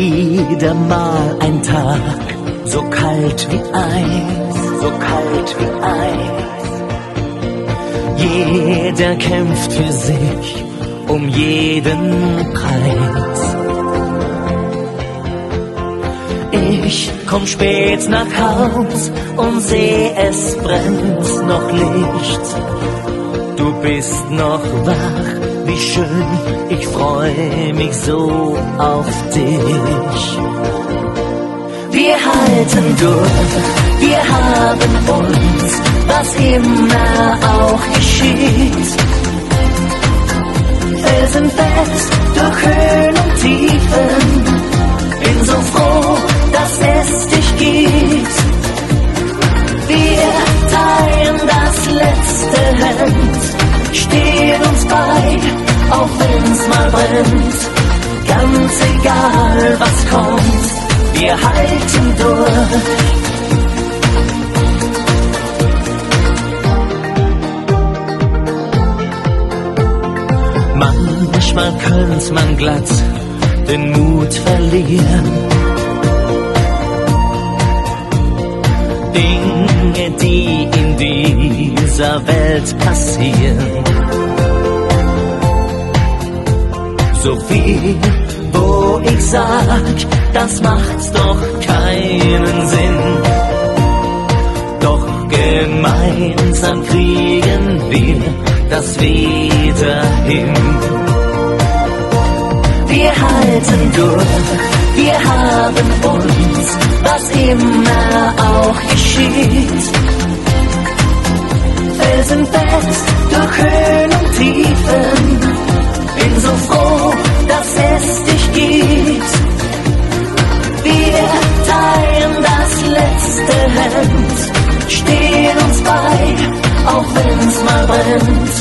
Wieder mal ein Tag, so kalt wie Eis, so kalt wie Eis. Jeder kämpft für sich um jeden Preis. Ich komm spät nach Haus und seh, es brennt noch Licht. Du bist noch wach, wie schön, ich freu mich so auf dich. Wir halten durch, wir haben uns, was immer auch geschieht. Felsenfest durch Höhen und Tiefen, bin so froh, dass es dich gibt. Wir teilen das letzte Hemd, stehen uns bei, auch wenn's mal brennt. Ganz egal, was kommt, wir halten durch. Manchmal könnte man glatt den Mut verlieren. Dinge, die in dieser Welt passieren. So viel, wo ich sag, das macht doch keinen Sinn. Doch gemeinsam kriegen wir das wieder hin. Wir halten durch, wir haben uns, was immer auch geschieht. Felsenfest durch Höhen und Tiefen, bin so froh, dass es dich gibt. Wir teilen das letzte Hemd, stehen uns bei, auch wenn's mal brennt.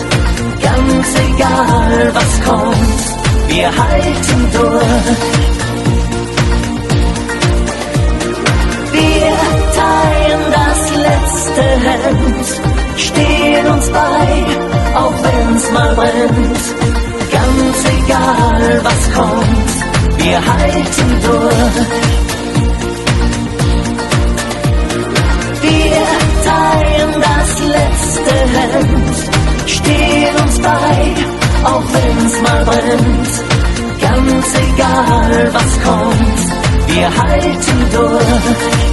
Ganz egal, was kommt, wir halten durch. Wir teilen das letzte Hemd, stehen uns bei, auch wenn's mal brennt. Ganz egal, was kommt, wir halten durch. Wir teilen das letzte Hemd, stehen uns bei, auch wenn's mal brennt. Ganz egal, was kommt, wir halten durch.